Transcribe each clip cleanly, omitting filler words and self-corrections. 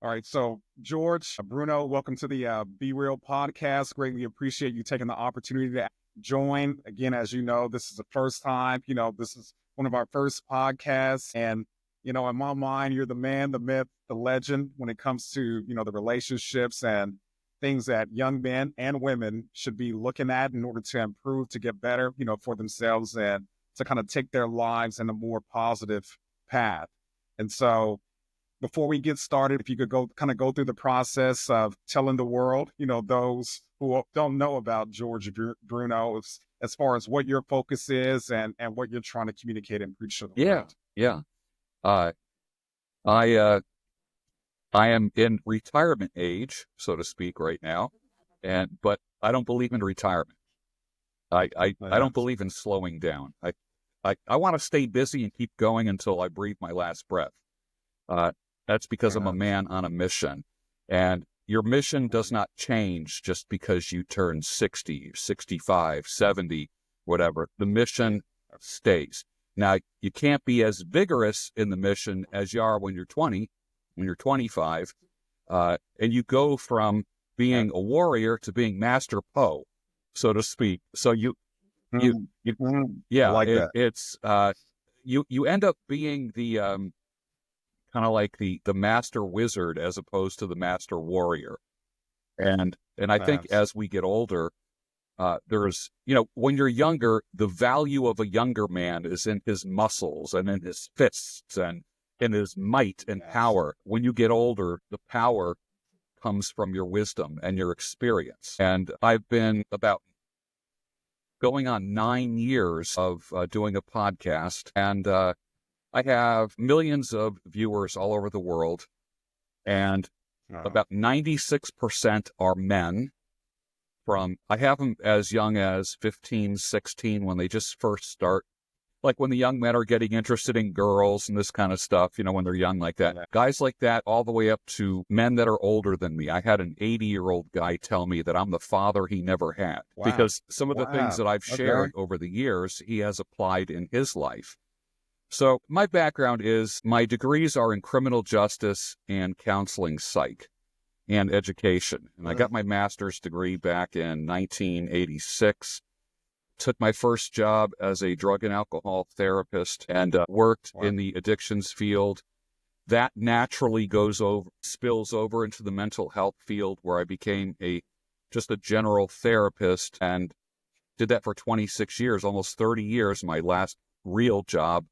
All right. So, George, Bruno, welcome to the Be Real podcast. Greatly appreciate you taking the opportunity to join. Again, as you know, this is the first time, this is one of our first podcasts. And, in my mind, you're the man, the myth, the legend when it comes to, the relationships and things that young men and women should be looking at in order to improve, to get better, for themselves and to kind of take their lives in a more positive path. And so, before we get started, if you could go through the process of telling the world, those who don't know about George Bruno, as far as what your focus is and what you're trying to communicate and preach to the world. Yeah. I am in retirement age, so to speak, right now, but I don't believe in retirement. I don't believe in slowing down. I want to stay busy and keep going until I breathe my last breath. That's because I'm a man on a mission. And your mission does not change just because you turn 60, 65, 70, whatever. The mission stays. Now, you can't be as vigorous in the mission as you are when you're 20, when you're 25. And you go from being a warrior to being Master Poe, so to speak. So you end up being the kind of like the master wizard as opposed to the master warrior. And I think as we get older, there's, when you're younger, the value of a younger man is in his muscles and in his fists and in his might and power. When you get older, the power comes from your wisdom and your experience. And I've been about going on 9 years of doing a podcast, and I have millions of viewers all over the world, and about 96% are men. I have them as young as 15, 16 when they just first start, like when the young men are getting interested in girls and this kind of stuff, when they're young like that. Guys like that all the way up to men that are older than me. I had an 80-year-old guy tell me that I'm the father he never had because some of the things that I've shared over the years, he has applied in his life. So my background is my degrees are in criminal justice and counseling psych and education. And I got my master's degree back in 1986, took my first job as a drug and alcohol therapist and worked in the addictions field. That naturally spills over into the mental health field where I became just a general therapist and did that for 26 years, almost 30 years. My last real job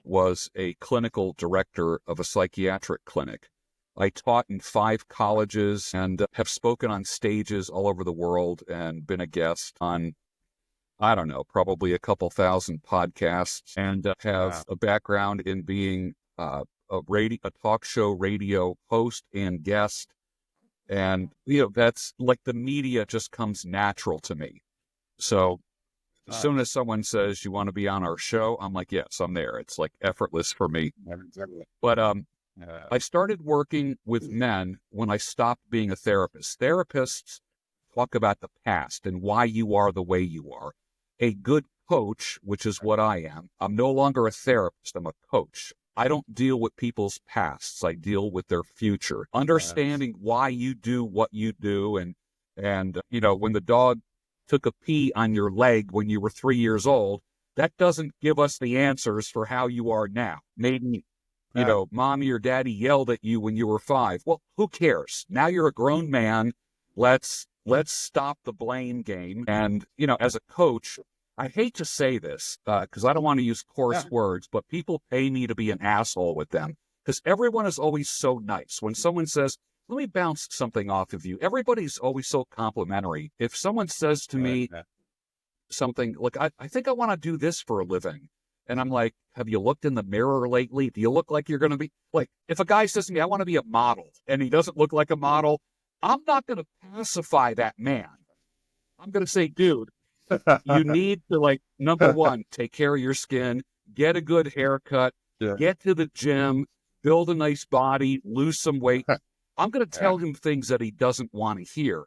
was a clinical director of a psychiatric clinic. I taught in 5 colleges and have spoken on stages all over the world and been a guest on, I don't know, probably a couple thousand podcasts, and have a background in being a talk show radio host and guest. And, that's like the media just comes natural to me. So as soon as someone says, you want to be on our show, I'm like, yes, I'm there. It's like effortless for me. But I started working with men when I stopped being a therapist. Therapists talk about the past and why you are the way you are. A good coach, which is what I am, I'm no longer a therapist, I'm a coach. I don't deal with people's pasts, I deal with their future. Understanding why you do what you do and when the dog took a pee on your leg when you were 3 years old, that doesn't give us the answers for how you are now. Maybe, mommy or daddy yelled at you when you were 5. Well, who cares? Now you're a grown man. Let's stop the blame game. And, as a coach, I hate to say this because I don't want to use coarse words, but people pay me to be an asshole with them because everyone is always so nice. When someone says, let me bounce something off of you, everybody's always so complimentary. If someone says to me something like, I think I want to do this for a living. And I'm like, have you looked in the mirror lately? Do you look like you're going to be like, if a guy says to me, I want to be a model and he doesn't look like a model, I'm not going to pacify that man. I'm going to say, dude, you need to number one, take care of your skin, get a good haircut, get to the gym, build a nice body, lose some weight. I'm going to tell him things that he doesn't want to hear.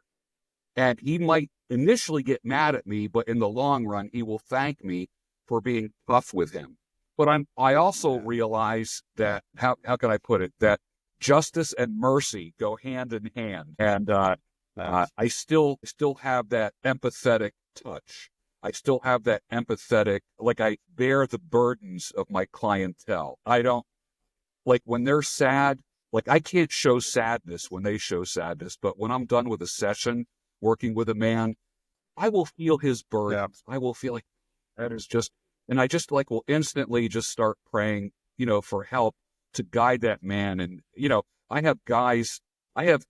And he might initially get mad at me, but in the long run, he will thank me for being tough with him. But I also realize that, how can I put it, that justice and mercy go hand in hand. And I still have that empathetic touch. I still have that empathetic, like I bear the burdens of my clientele. I don't, like when they're sad, like I can't show sadness when they show sadness, but when I'm done with a session working with a man, I will feel his burdens. I will feel like that is just, and I just like will instantly just start praying, for help to guide that man. And, I have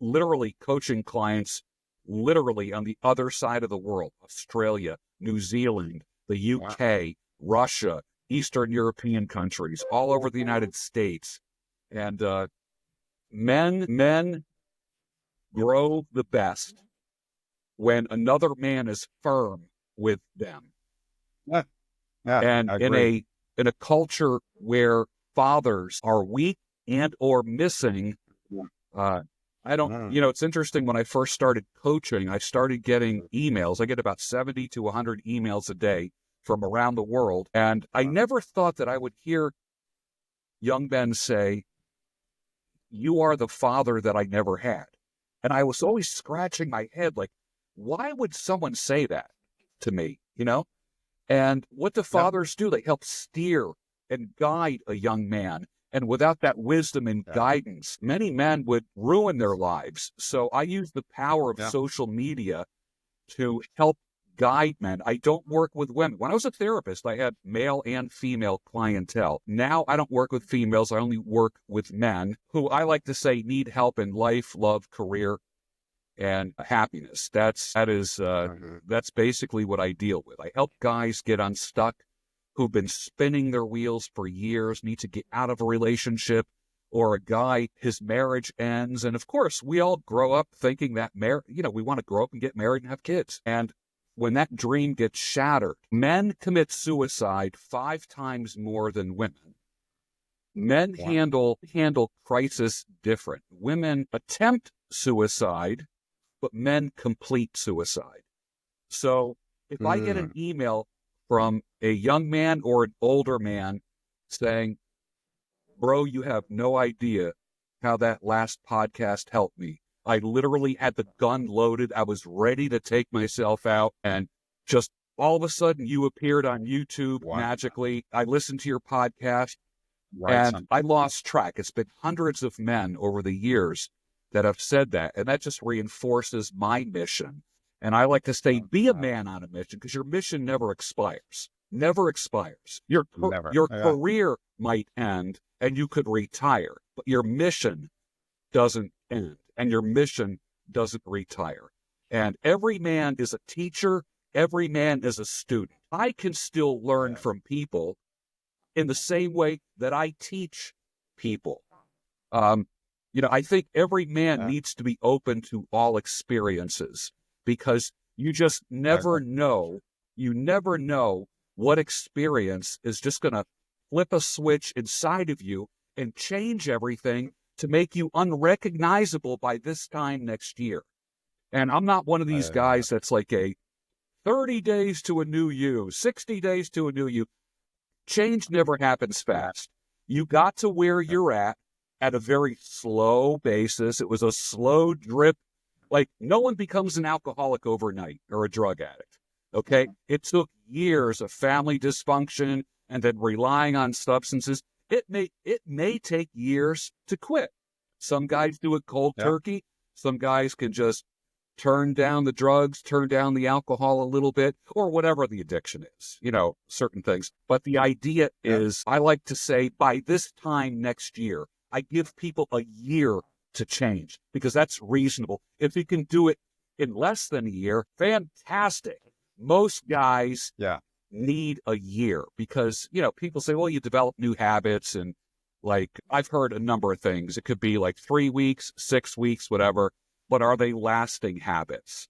literally coaching clients literally on the other side of the world, Australia, New Zealand, the UK, Russia, Eastern European countries, all over the United States. And men grow the best when another man is firm with them. And in a culture where fathers are weak and or missing, it's interesting. When I first started coaching, I started getting emails. I get about 70 to 100 emails a day from around the world. And I never thought that I would hear young men say, "You are the father that I never had." And I was always scratching my head like, why would someone say that to me, And what do fathers do? They help steer and guide a young man. And without that wisdom and guidance, many men would ruin their lives. So I use the power of social media to help guide men. I don't work with women. When I was a therapist, I had male and female clientele. Now I don't work with females. I only work with men who I like to say need help in life, love, career, and happiness. That's basically what I deal with. I help guys get unstuck who've been spinning their wheels for years, need to get out of a relationship, or a guy, his marriage ends. And of course, we all grow up thinking that we want to grow up and get married and have kids. And when that dream gets shattered, men commit suicide 5 times more than women. Men handle crisis different. Women attempt suicide, but men complete suicide. So if I get an email from a young man or an older man saying, "Bro, you have no idea how that last podcast helped me. I literally had the gun loaded. I was ready to take myself out. And just all of a sudden you appeared on YouTube magically. I listened to your podcast and I lost track." It's been hundreds of men over the years that have said that. And that just reinforces my mission. And I like to say, be a man on a mission, because your mission never expires. Never expires. Your career might end and you could retire, but your mission doesn't end and your mission doesn't retire. And every man is a teacher. Every man is a student. I can still learn from people in the same way that I teach people. I think every man needs to be open to all experiences, because you just never know. You never know what experience is just going to flip a switch inside of you and change everything to make you unrecognizable by this time next year. And I'm not one of these guys that's like a 30 days to a new you, 60 days to a new you. Change never happens fast. You got to where you're at a very slow basis. It was a slow drip. Like, no one becomes an alcoholic overnight or a drug addict, okay? It took years of family dysfunction and then relying on substances. It may take years to quit. Some guys do it cold turkey. Some guys can just turn down the drugs, turn down the alcohol a little bit, or whatever the addiction is, certain things. But the idea is, I like to say, by this time next year, I give people a year to change, because that's reasonable. If you can do it in less than a year, fantastic. Most guys need a year, because, people say, well, you develop new habits, and like, I've heard a number of things. It could be like 3 weeks, 6 weeks, whatever, but are they lasting habits?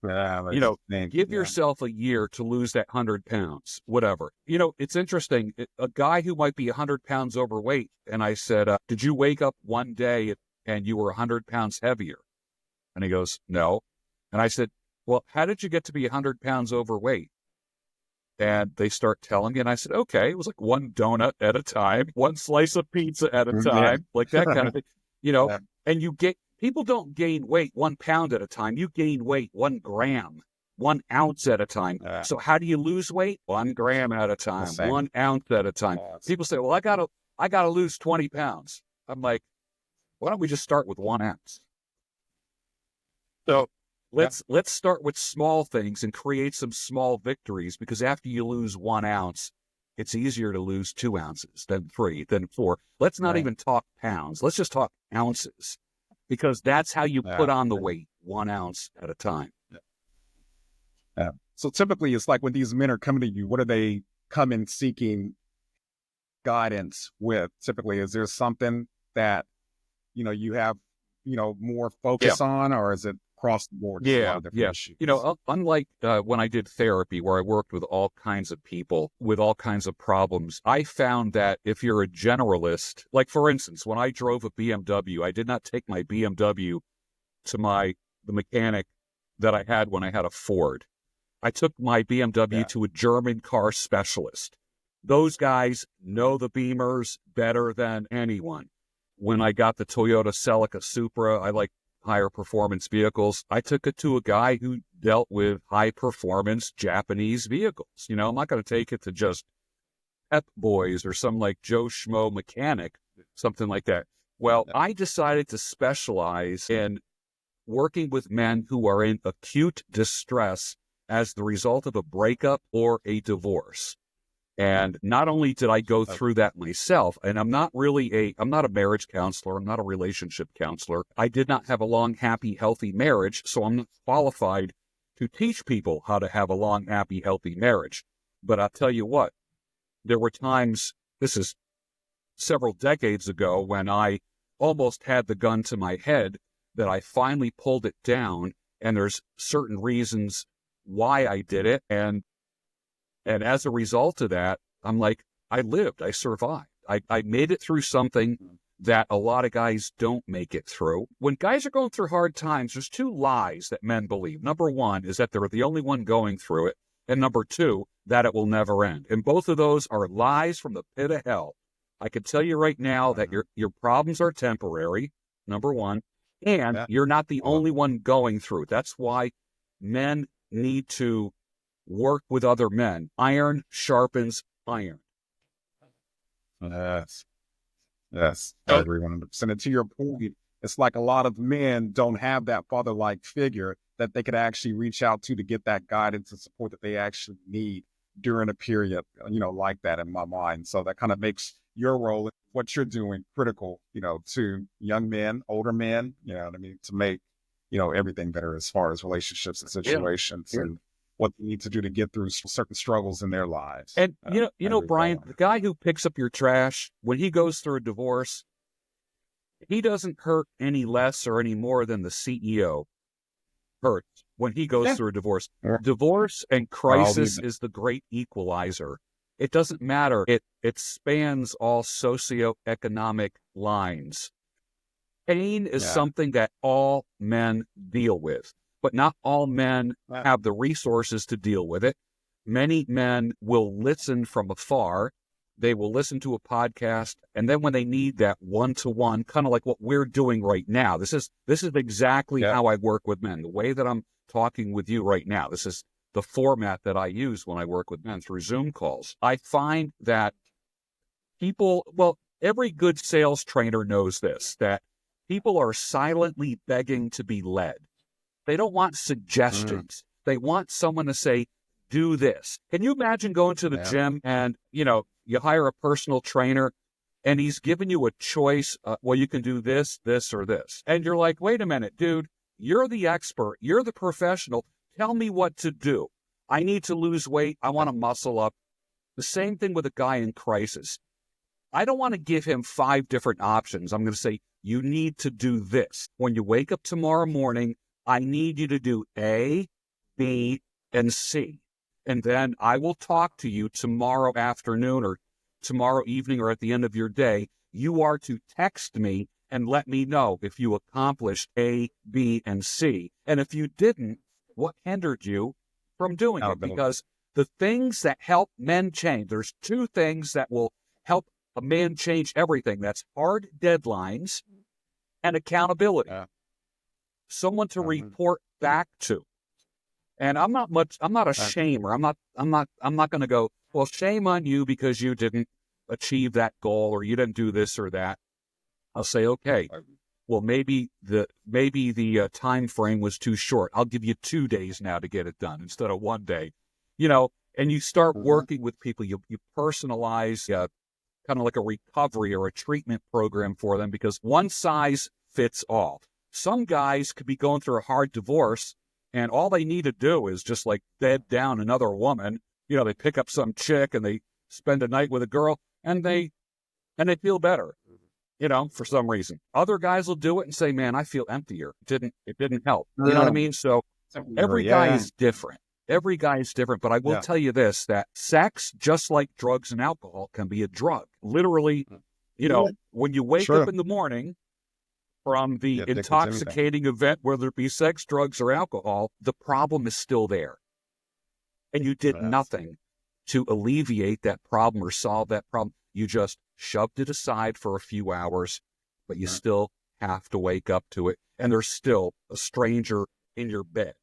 Give yourself a year to lose that 100 pounds, whatever. It's interesting. A guy who might be 100 pounds overweight, and I said, did you wake up one day and you were 100 pounds heavier? And he goes, no. And I said, well, how did you get to be 100 pounds overweight? And they start telling me, and I said, okay, it was like one donut at a time, one slice of pizza at a time, like that kind of thing, Yeah. and people don't gain weight 1 pound at a time. You gain weight 1 gram, 1 ounce at a time. So how do you lose weight? 1 gram at a time, 1 ounce at a time. People say, well, I gotta lose 20 pounds. I'm like, why don't we just start with 1 ounce? So let's start with small things and create some small victories, because after you lose 1 ounce, it's easier to lose 2 ounces than 3, than 4. Let's not even talk pounds. Let's just talk ounces, because that's how you put on the weight, 1 ounce at a time. Yeah. So typically it's like when these men are coming to you, what are they coming seeking guidance with? Typically, is there something that, you have, more focus on, or is it across the board? A lot of different issues. Unlike when I did therapy, where I worked with all kinds of people with all kinds of problems, I found that if you're a generalist, like for instance, when I drove a BMW, I did not take my BMW to the mechanic that I had when I had a Ford. I took my BMW to a German car specialist. Those guys know the Beamers better than anyone. When I got the Toyota Celica Supra, I like higher performance vehicles. I took it to a guy who dealt with high performance Japanese vehicles. I'm not going to take it to just Pep Boys or some like Joe Schmo mechanic, something like that. Well, I decided to specialize in working with men who are in acute distress as the result of a breakup or a divorce. And not only did I go through that myself, and I'm not a marriage counselor, I'm not a relationship counselor. I did not have a long, happy, healthy marriage, so I'm not qualified to teach people how to have a long, happy, healthy marriage. But I'll tell you what, there were times, this is several decades ago, when I almost had the gun to my head, that I finally pulled it down, and there's certain reasons why I did it, and as a result of that, I'm like, I lived, I survived. I made it through something that a lot of guys don't make it through. When guys are going through hard times, there's 2 lies that men believe. Number 1 is that they're the only one going through it. And number 2, that it will never end. And both of those are lies from the pit of hell. I can tell you right now that your problems are temporary, number 1, and you're not the only one going through it. That's why men need to work with other men. Iron sharpens iron. Yes. I agree 100%. And to your point, it's like a lot of men don't have that father-like figure that they could actually reach out to get that guidance and support that they actually need during a period, like that, in my mind. So that kind of makes your role, what you're doing, critical, to young men, older men, to make, everything better as far as relationships and situations and what they need to do to get through certain struggles in their lives. And, Brian, the guy who picks up your trash, when he goes through a divorce, he doesn't hurt any less or any more than the CEO hurts when he goes through a divorce. Divorce and crisis is the great equalizer. It doesn't matter. It spans all socioeconomic lines. Pain is something that all men deal with, but not all men have the resources to deal with it. Many men will listen from afar. They will listen to a podcast, and then when they need that one-to-one, kind of like what we're doing right now, this is exactly how I work with men. The way that I'm talking with you right now, this is the format that I use when I work with men through Zoom calls. I find that every good sales trainer knows this, that people are silently begging to be led. They don't want suggestions. They want someone to say, do this. Can you imagine going to the gym and, you hire a personal trainer and he's giving you a choice, you can do this, this, or this. And you're like, wait a minute, dude, you're the expert. You're the professional. Tell me what to do. I need to lose weight. I want to muscle up. The same thing with a guy in crisis. I don't want to give him 5 different options. I'm going to say, you need to do this. When you wake up tomorrow morning, I need you to do A, B, and C. And then I will talk to you tomorrow afternoon or tomorrow evening or at the end of your day. You are to text me and let me know if you accomplished A, B, and C. And if you didn't, what hindered you from doing it? Because the things that help men change, there's two things that will help a man change everything. That's hard deadlines and accountability. Someone to report back to. And I'm not a shamer. I'm not going to go, well, shame on you because you didn't achieve that goal or you didn't do this or that. I'll say, okay, well, maybe the time frame was too short. I'll give you 2 days now to get it done instead of 1 day, and you start working with people. You personalize kind of like a recovery or a treatment program for them, because one size fits all. Some guys could be going through a hard divorce, and all they need to do is just like bed down another woman. They pick up some chick and they spend a night with a girl, and they feel better, for some reason. Other guys will do it and say, man, I feel emptier. It didn't help. You know what I mean? So every guy is different. Every guy is different. But I will tell you this, that sex, just like drugs and alcohol, can be a drug. Literally, when you wake up in the morning from the intoxicating event, whether it be sex, drugs, or alcohol, the problem is still there. And you did nothing to alleviate that problem or solve that problem. You just shoved it aside for a few hours, but you still have to wake up to it. And there's still a stranger in your bed.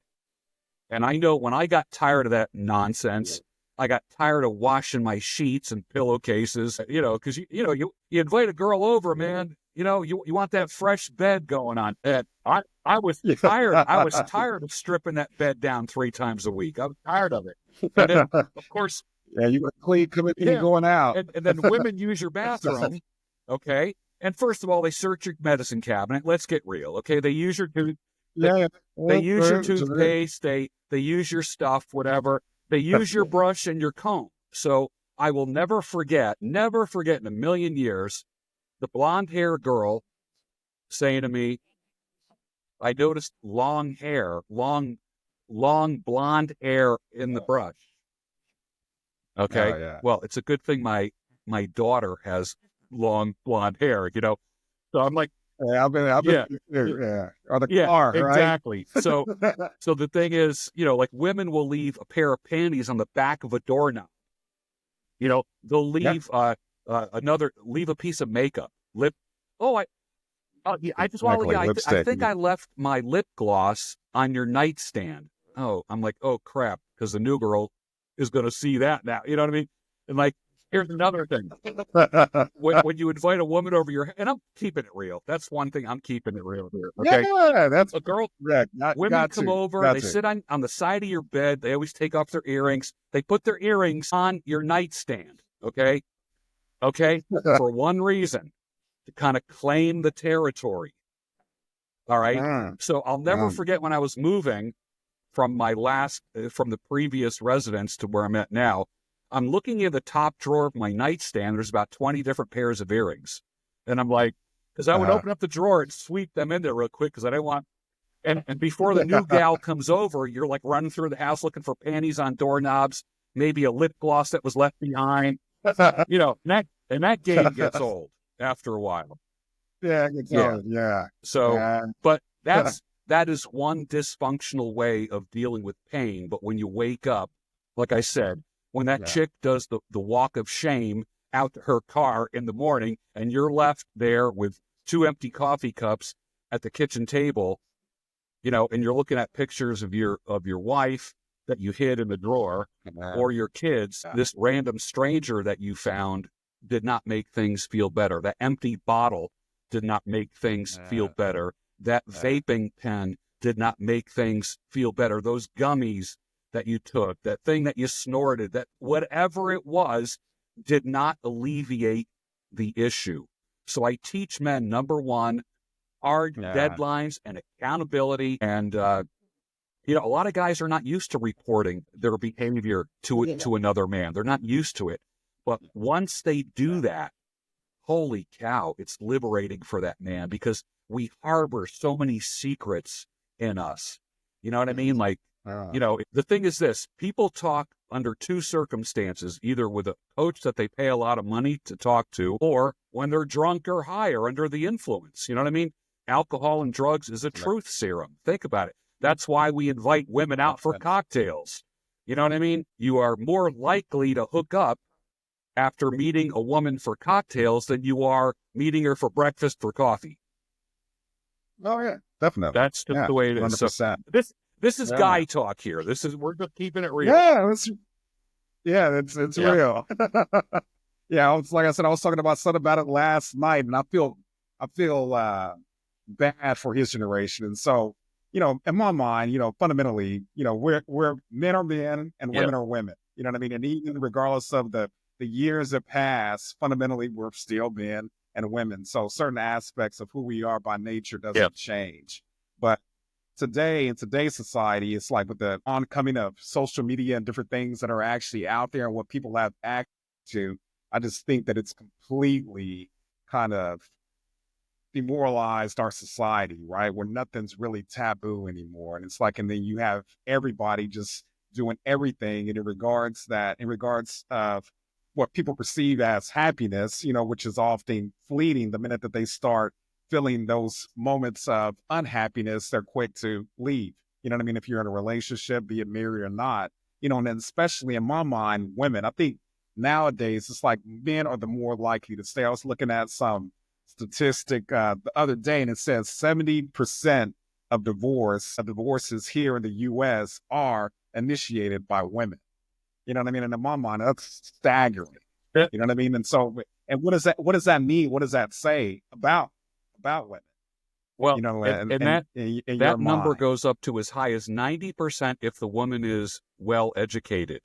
And I know when I got tired of that nonsense, I got tired of washing my sheets and pillowcases, because, you invite a girl over, man. You want that fresh bed going on. And I was tired. I was tired of stripping that bed down 3 times a week. I was tired of it. And then, of course, you got clean coming in, going out. And then women use your bathroom, okay? And first of all, they search your medicine cabinet. Let's get real, okay? They use your they use your toothpaste. They use your stuff, whatever. They use your brush and your comb. So I will never forget in a million years, the blonde hair girl saying to me, I noticed long blonde hair in the brush. Okay. Well, it's a good thing my daughter has long blonde hair, So I'm like, or the car, right? Exactly. So the thing is, like women will leave a pair of panties on the back of a doorknob. They'll leave leave a piece of makeup, lip. Oh, I just want to. I think I left my lip gloss on your nightstand. Oh, I'm like, oh crap, because the new girl is going to see that now. You know what I mean? And like, here's another thing. when you invite a woman over and I'm keeping it real. That's one thing, I'm keeping it real here. Okay? Yeah, that's a girl. Women come over, they sit on the side of your bed. They always take off their earrings. They put their earrings on your nightstand. Okay? For one reason, to kind of claim the territory. All right? So I'll never forget when I was moving from from the previous residence to where I'm at now. I'm looking in the top drawer of my nightstand. There's about 20 different pairs of earrings. And I'm like, because I would open up the drawer and sweep them in there real quick because I didn't want, and before the new gal comes over, you're like running through the house looking for panties on doorknobs, maybe a lip gloss that was left behind, and that game gets old after a while. Yeah, it gets old, yeah. So, but that is one dysfunctional way of dealing with pain. But when you wake up, like I said, when that chick does the walk of shame out to her car in the morning and you're left there with 2 empty coffee cups at the kitchen table, and you're looking at pictures of your wife that you hid in the drawer or your kids, this random stranger that you found did not make things feel better. That empty bottle did not make things feel better. That vaping pen did not make things feel better. Those gummies that you took, that thing that you snorted, that whatever it was, did not alleviate the issue. So I teach men, number one, hard deadlines and accountability. And, a lot of guys are not used to reporting their behavior to another man. They're not used to it. But once they do that, holy cow, it's liberating for that man because we harbor so many secrets in us. You know what I mean? Like, the thing is this, people talk under 2 circumstances, either with a coach that they pay a lot of money to talk to, or when they're drunk or high or under the influence. You know what I mean? Alcohol and drugs is a truth serum. Think about it. That's why we invite women out for cocktails. You know what I mean? You are more likely to hook up after meeting a woman for cocktails than you are meeting her for breakfast for coffee. Oh yeah, definitely. That's just Yeah, the way it is. So 100%. this is Yeah. guy talk here. We're just keeping it real. It's real. Yeah, it's like I said, I was talking about something about it last night, and I feel bad for his generation. And so, in my mind, fundamentally, we're men are men and women are women. You know what I mean? And even regardless of the years that pass, fundamentally, we're still men and women. So certain aspects of who we are by nature doesn't change. But today, in today's society, it's like with the oncoming of social media and different things that are actually out there and what people have access to, I just think that it's completely kind of demoralized our society, right? Where nothing's really taboo anymore. And it's like, and then you have everybody just doing everything in regards of what people perceive as happiness, which is often fleeting. The minute that they start feeling those moments of unhappiness, they're quick to leave. You know what I mean? If you're in a relationship, be it married or not, and then especially in my mind, women, I think nowadays it's like men are the more likely to stay. I was looking at some statistic the other day, and it says 70% of divorces here in the U.S. are initiated by women. You know what I mean? And in my mind, that's staggering. You know what I mean? And so, and what does that mean? What does that say about women? Well, And that number goes up to as high as 90% if the woman is well educated.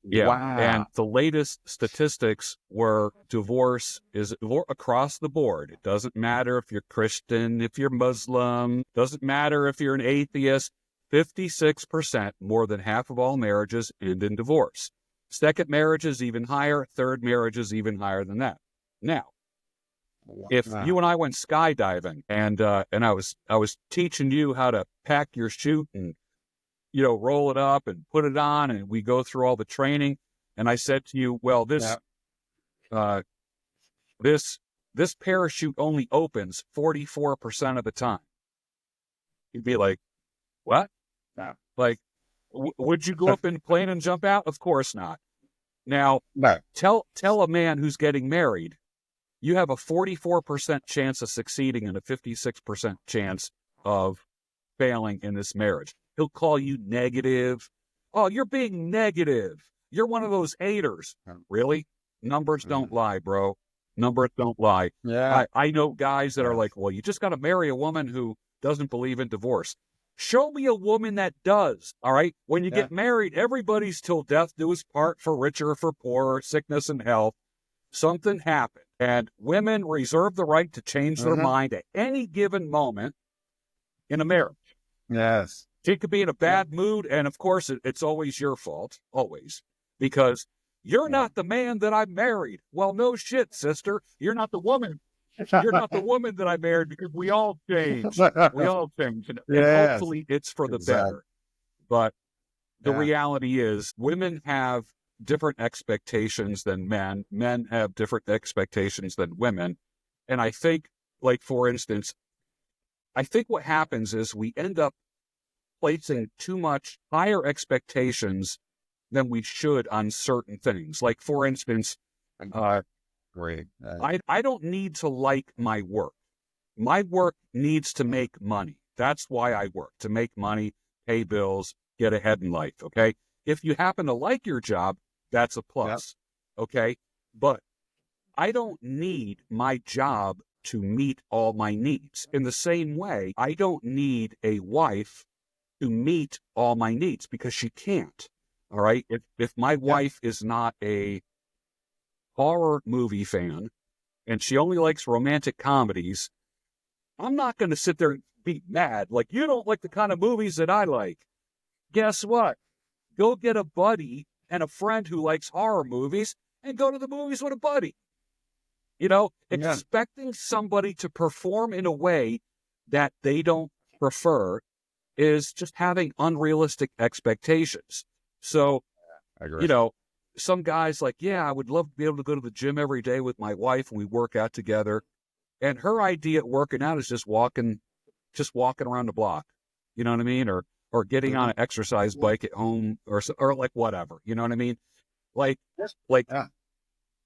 Yeah. Wow. And the latest statistics were divorce is across the board. It doesn't matter if you're Christian, if you're Muslim, doesn't matter if you're an atheist. 56%, more than half of all marriages, end in divorce. Second marriage is even higher. Third marriage is even higher than that. Now, if you and I went skydiving and I was teaching you how to pack your chute and roll it up and put it on, and we go through all the training, and I said to you, well, this parachute only opens 44% of the time. You'd be like, what? No. Like, would you go up in the plane and jump out? Of course not. Now, no. Tell a man who's getting married, you have a 44% chance of succeeding and a 56% chance of failing in this marriage. He'll call you negative. Oh, you're being negative. You're one of those haters. Really? Numbers don't lie, bro. Numbers don't lie. Yeah. I know guys that are like, well, you just got to marry a woman who doesn't believe in divorce. Show me a woman that does, all right? When you get married, everybody's till death do us part, for richer or for poorer, sickness and health. Something happened. And women reserve the right to change their mind at any given moment in a marriage. Yes. She could be in a bad mood, and of course, it's always your fault, always, because you're not the man that I married. Well, no shit, sister. You're not the woman. You're not the woman that I married, because we all change. We all change. And hopefully it's for the better. But the reality is women have different expectations than men. Men have different expectations than women. And I think, like, for instance, I think what happens is we end up placing too much higher expectations than we should on certain things. Like, for instance, Great. I don't need to like my work. My work needs to make money. That's why I work, to make money, pay bills, get ahead in life, okay? If you happen to like your job, that's a plus, okay? But I don't need my job to meet all my needs. In the same way, I don't need a wife to meet all my needs, because she can't, all right? If my wife is not a horror movie fan and she only likes romantic comedies, I'm not going to sit there and be mad. Like, you don't like the kind of movies that I like. Guess what? Go get a buddy and a friend who likes horror movies and go to the movies with a buddy. Expecting somebody to perform in a way that they don't prefer is just having unrealistic expectations. So, I agree. Some guys like, I would love to be able to go to the gym every day with my wife and we work out together. And her idea of working out is just walking around the block. You know what I mean? Or or getting on an exercise bike at home or like whatever. You know what I mean? Like Yeah.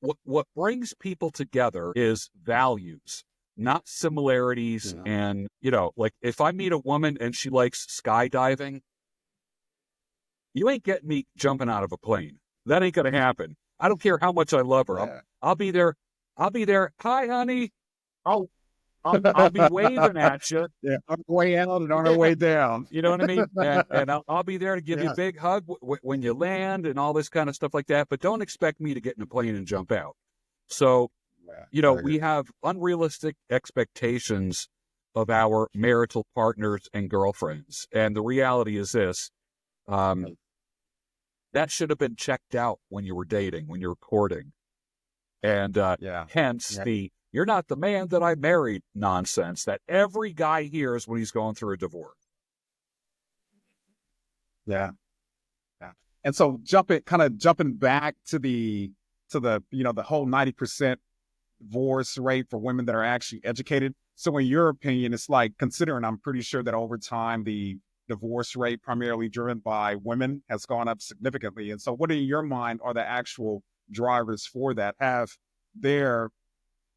what brings people together is values, not similarities. Yeah. And, like if I meet a woman and she likes skydiving, you ain't getting me jumping out of a plane. That ain't going to happen. I don't care how much I love her. Yeah. I'll be there. Hi, honey. I'll be waving at you. Yeah, on our way out and on our way down. You know what I mean? And I'll be there to give you a big hug when you land and all this kind of stuff like that. But don't expect me to get in a plane and jump out. So, we have unrealistic expectations of our marital partners and girlfriends. And the reality is this, that should have been checked out when you were dating, when you're courting. And hence the "you're not the man that I married" nonsense that every guy hears when he's going through a divorce. Yeah. Yeah. And so jumping back to the the whole 90% divorce rate for women that are actually educated. So in your opinion, it's like, considering I'm pretty sure that over time the divorce rate primarily driven by women has gone up significantly. And so what in your mind are the actual drivers for that? Have their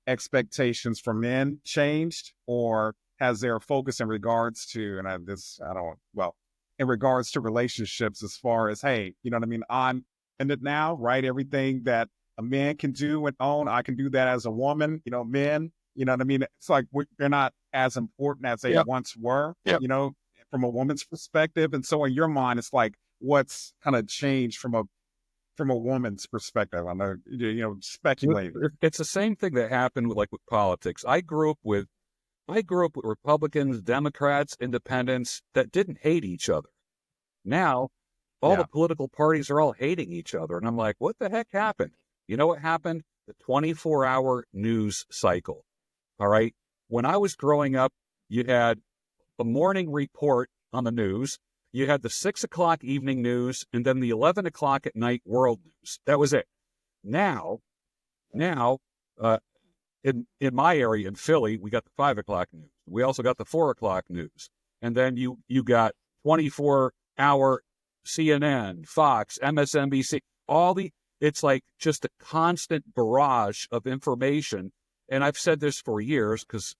expectations for men changed, or has their focus in regards to, in regards to relationships, as far as, hey, you know what I mean? I'm in it now, right? Everything that a man can do and own, I can do that as a woman. Men, you know what I mean? It's like they're not as important as they once were, from a woman's perspective. And so in your mind, it's like, what's kind of changed from a woman's perspective? I know, speculating. It's the same thing that happened with politics. I grew up with Republicans, Democrats, independents that didn't hate each other. Now, all the political parties are all hating each other. And I'm like, what the heck happened? You know what happened? The 24-hour news cycle. All right. When I was growing up, you had a morning report on the news. You had the 6 o'clock evening news, and then the 11 o'clock at night world news. That was it. Now, in my area in Philly, we got the 5 o'clock news. We also got the 4 o'clock news, and then you got 24-hour CNN, Fox, MSNBC. It's like just a constant barrage of information. And I've said this for years because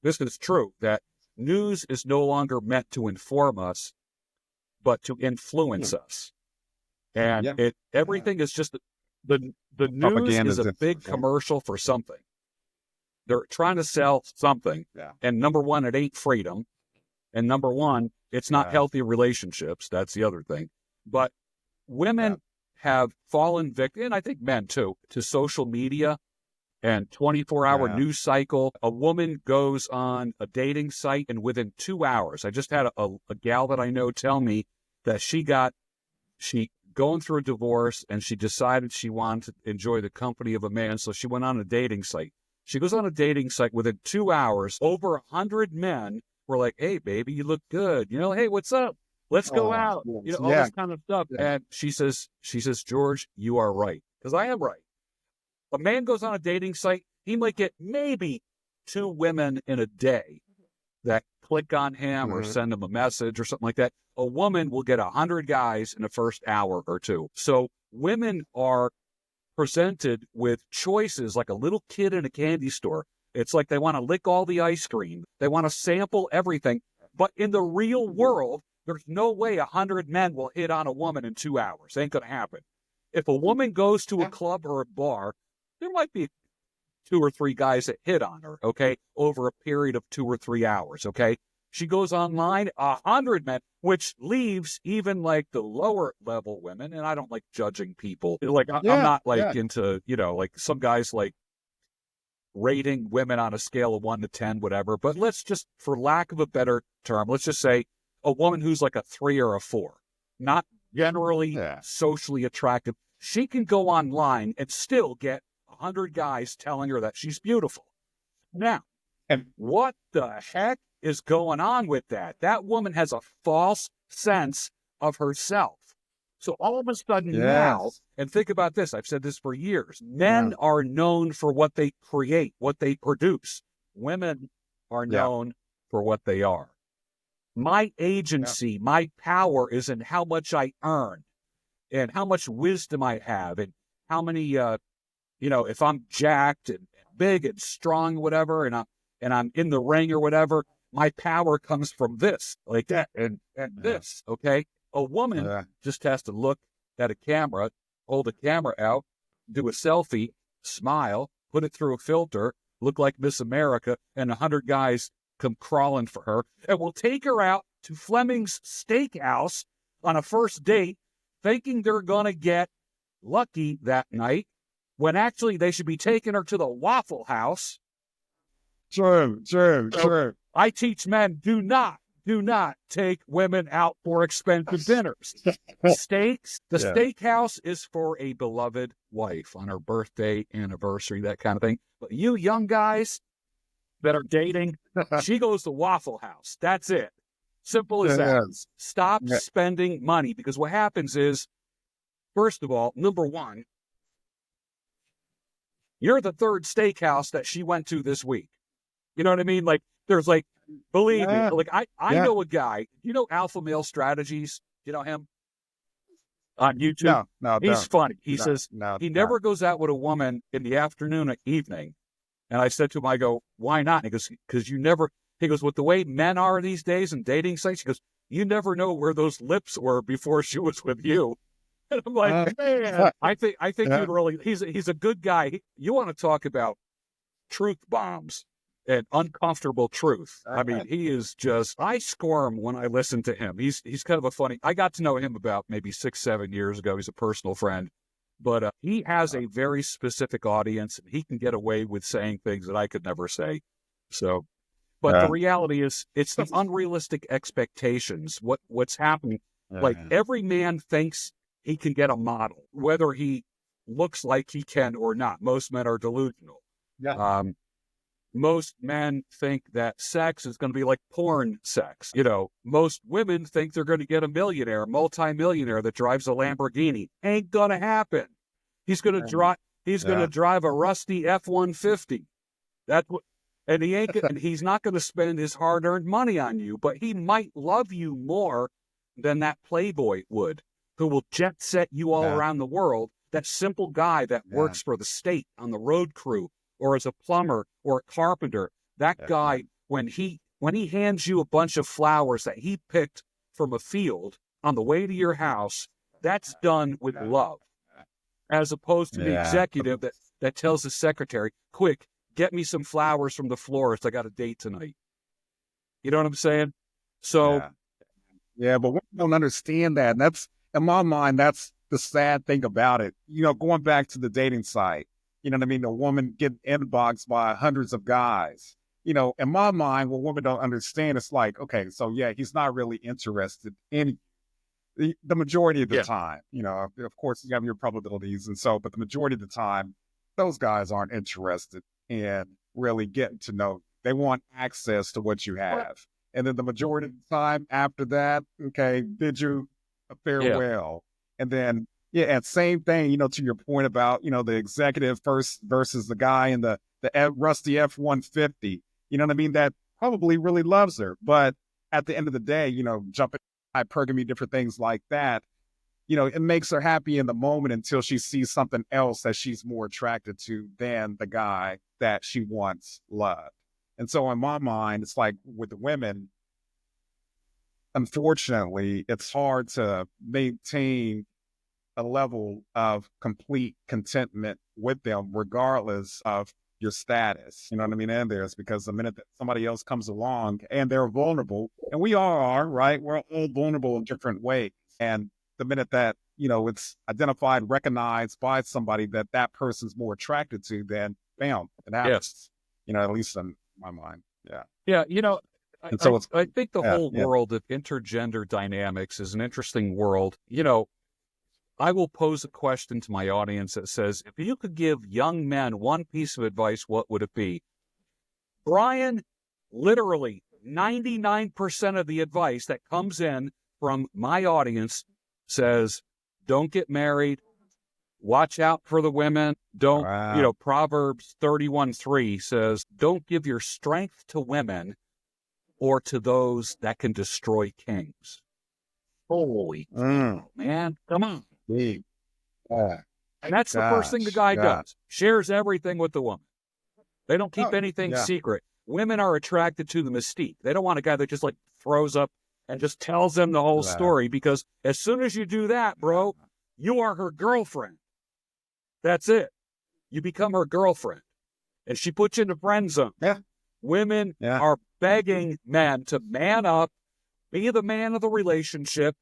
this is true, that news is no longer meant to inform us, but to influence us. And everything is just the news is a big commercial for something. They're trying to sell something. Yeah. And number one, it ain't freedom. And number one, it's not healthy relationships. That's the other thing. But women have fallen victim, and I think men too, to social media and 24-hour news cycle. A woman goes on a dating site, and within 2 hours, I just had a gal that I know tell me that she going through a divorce, and she decided she wanted to enjoy the company of a man, so she went on a dating site. She goes on a dating site. Within 2 hours, over 100 men were like, "Hey, baby, you look good. Hey, what's up? Let's go out." All this kind of stuff. Yeah. And she says, "George, you are right." Because I am right. A man goes on a dating site, he might get maybe 2 women in a day that click on him or send him a message or something like that. A woman will get 100 guys in the first hour or two. So women are presented with choices like a little kid in a candy store. It's like they want to lick all the ice cream. They want to sample everything. But in the real world, there's no way 100 men will hit on a woman in 2 hours. Ain't going to happen. If a woman goes to a club or a bar, there might be 2 or 3 guys that hit on her, okay, over a period of 2 or 3 hours, okay? She goes online, 100 men, which leaves even like the lower level women, and I don't like judging people. Like, I'm not like into, like some guys like rating women on a scale of 1 to 10, whatever. But let's just, for lack of a better term, let's just say a woman who's like a 3 or a 4, not generally socially attractive. She can go online and still get 100 guys telling her that she's beautiful. Now, and what the heck is going on with that? That woman has a false sense of herself. So all of a sudden now, and think about this, I've said this for years, men are known for what they create, what they produce. Women are known for what they are. My agency, my power is in how much I earn and how much wisdom I have and how many, if I'm jacked and big and strong, whatever, and I'm in the ring or whatever, my power comes from this, like that, and this. Okay, a woman just has to look at a camera, hold the camera out, do a selfie, smile, put it through a filter, look like Miss America, and 100 guys come crawling for her, and we'll take her out to Fleming's Steakhouse on a first date, thinking they're gonna get lucky that night, when actually they should be taking her to the Waffle House. True. I teach men, do not take women out for expensive dinners. Steaks, the steakhouse is for a beloved wife on her birthday, anniversary, that kind of thing. But you young guys that are dating, she goes to Waffle House. That's it. Simple as that. Stop spending money, because what happens is, first of all, number one, you're the third steakhouse that she went to this week. You know what I mean? Like, there's like, believe me, like I know a guy, you know, Alpha Male Strategies, you know him on YouTube? No, he's funny. He says he never goes out with a woman in the afternoon or evening. And I said to him, I go, why not? And he goes, because he goes, with the way men are these days and dating sites, he goes, you never know where those lips were before she was with you. And I'm like, man, I think you'd really, he's a good guy. You want to talk about truth bombs and uncomfortable truth. I mean, he is just, I squirm when I listen to him. He's kind of a funny, I got to know him about maybe 6-7 years ago. He's a personal friend, but he has a very specific audience, and he can get away with saying things that I could never say. So, but the reality is, it's the unrealistic expectations. What's happening, like every man thinks he can get a model, whether he looks like he can or not. Most men are delusional. Most men think that sex is going to be like porn sex. You know, most women think they're going to get a millionaire, multimillionaire that drives a Lamborghini. Ain't going to happen. He's going to drive. He's going to drive a rusty F-150. That's what. And he's not going to spend his hard-earned money on you, but he might love you more than that playboy would, who will jet set you all around the world. That simple guy that works for the state on the road crew, or as a plumber or a carpenter. That guy, when he hands you a bunch of flowers that he picked from a field on the way to your house, that's done with love, as opposed to the executive that tells the secretary, quick, get me some flowers from the florist. I got a date tonight. You know what I'm saying? So, but we don't understand that. And that's, in my mind, that's the sad thing about it. You know, going back to the dating site, you know what I mean? A woman getting inboxed by hundreds of guys. You know, in my mind, what women don't understand, it's like, okay, so he's not really interested in the majority of the time. You know, of course, you have your probabilities, and so, but the majority of the time, those guys aren't interested in really getting to know. They want access to what you have. And then the majority of the time after that, okay, bid you a farewell. And then, and same thing, you know, to your point about, you know, the executive first versus the guy in the rusty F-150, you know what I mean? That probably really loves her. But at the end of the day, you know, jumping, hypergamy, different things like that, you know, it makes her happy in the moment until she sees something else that she's more attracted to than the guy that she once loved. And so in my mind, it's like with the women, unfortunately, it's hard to maintain a level of complete contentment with them, regardless of your status. You know what I mean? And there's, because the minute that somebody else comes along and they're vulnerable, and we all are, right? We're all vulnerable in different ways. And the minute that, you know, it's identified, recognized by somebody that person's more attracted to, then bam, it happens. You know, at least in my mind. Yeah. You know, I think the whole world of intergender dynamics is an interesting world. You know, I will pose a question to my audience that says, if you could give young men one piece of advice, what would it be? Brian, literally 99% of the advice that comes in from my audience says, don't get married, watch out for the women, don't, you know, Proverbs 31:3 says, don't give your strength to women, or to those that can destroy kings. Holy cow, man. Come on. And that's the first thing the guy does. Shares everything with the woman. They don't keep anything secret. Women are attracted to the mystique. They don't want a guy that just like throws up and just tells them the whole story, because as soon as you do that, bro, you are her girlfriend. That's it. You become her girlfriend. And she puts you in the friend zone. Women are begging men to man up, be the man of the relationship,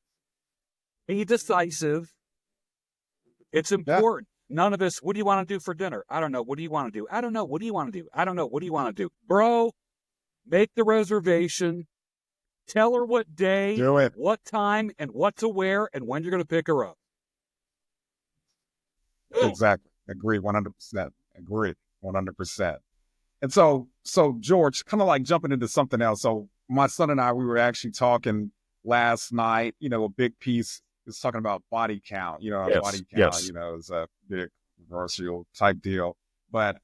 be decisive. It's important. None of this, what do you want to do for dinner? I don't know. What do you want to do? I don't know. What do you want to do? I don't know. What do you want to do? Bro, make the reservation. Tell her what day, what time, and what to wear, and when you're going to pick her up. Exactly. Agree. 100%. Agree. 100%. And so George, kind of like jumping into something else. So my son and I, we were actually talking last night, a big piece is talking about body count, body count, is a big controversial type deal. But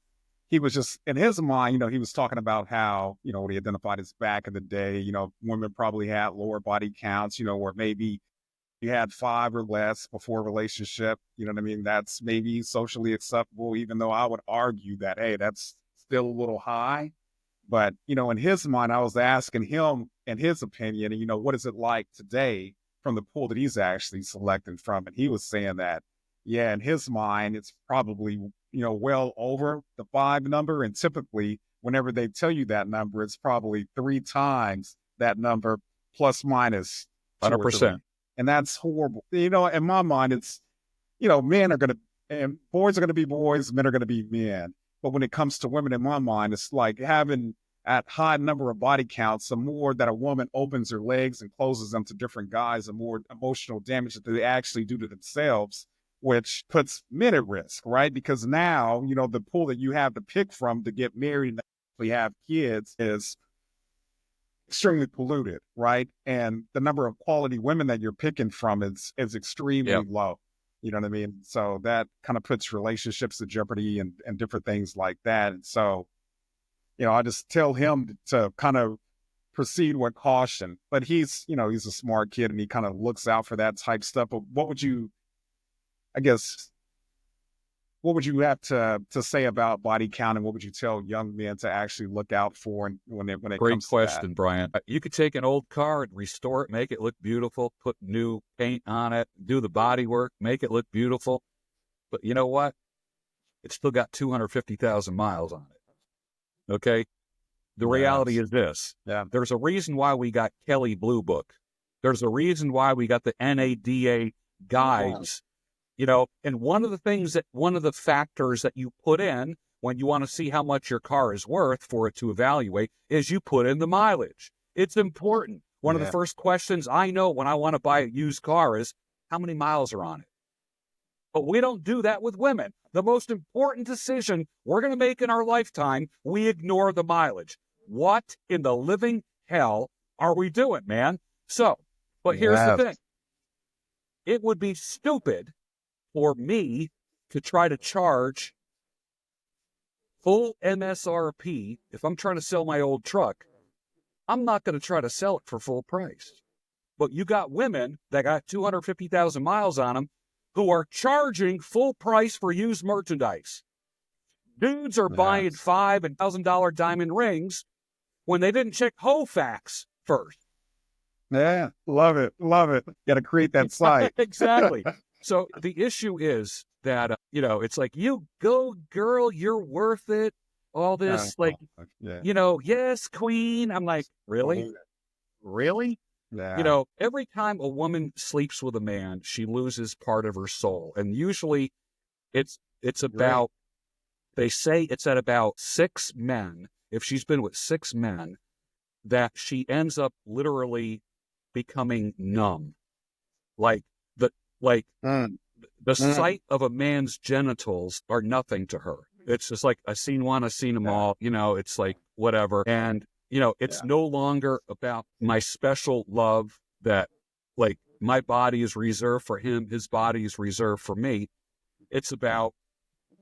he was just, in his mind, he was talking about how, what he identified as back in the day, women probably had lower body counts, or maybe you had 5 or less before a relationship, you know what I mean? That's maybe socially acceptable, even though I would argue that, hey, that's still a little high. But, in his mind, I was asking him, in his opinion, what is it like today from the pool that he's actually selecting from? And he was saying that, in his mind, it's probably, well over the 5 number. And typically, whenever they tell you that number, it's probably 3 times that number, plus minus 100%. And that's horrible. In my mind, it's, men are going to, and boys are going to be boys, men are going to be men. But when it comes to women, in my mind, it's like having at high number of body counts, the more that a woman opens her legs and closes them to different guys, the more emotional damage that they actually do to themselves, which puts men at risk, right? Because now, the pool that you have to pick from to get married and actually have kids is extremely polluted, right? And the number of quality women that you're picking from is extremely low. You know what I mean? So that kind of puts relationships in jeopardy and different things like that. And so, I just tell him to kind of proceed with caution. But he's a smart kid and he kind of looks out for that type stuff. But what would you have to say about body count, and what would you tell young men to actually look out for when it Great comes question, to that? Brian. You could take an old car and restore it, make it look beautiful, put new paint on it, do the body work, make it look beautiful. But you know what? It's still got 250,000 miles on it. Okay? The reality is this. There's a reason why we got Kelly Blue Book. There's a reason why we got the NADA guides. And one of the factors that you put in when you want to see how much your car is worth for it to evaluate is you put in the mileage. It's important. One of the first questions I know when I want to buy a used car is, how many miles are on it? But we don't do that with women. The most important decision we're going to make in our lifetime, we ignore the mileage. What in the living hell are we doing, man? So, but here's the thing. It would be stupid for me to try to charge full MSRP. If I'm trying to sell my old truck, I'm not going to try to sell it for full price. But you got women that got 250,000 miles on them who are charging full price for used merchandise. Dudes are buying $5,000 and $1,000 diamond rings when they didn't check Hoffax first. Yeah, love it. Got to create that site. Exactly. So the issue is that, it's like, you go, girl, you're worth it. All this, yes, queen. I'm like, really? Really? Yeah. Every time a woman sleeps with a man, she loses part of her soul. And usually it's about, they say it's at about 6 men. If she's been with 6 men, that she ends up literally becoming numb. The sight of a man's genitals are nothing to her. It's just like, I've seen one, I've seen them all, it's like, whatever. And, it's no longer about my special love that, like, my body is reserved for him, his body is reserved for me. It's about,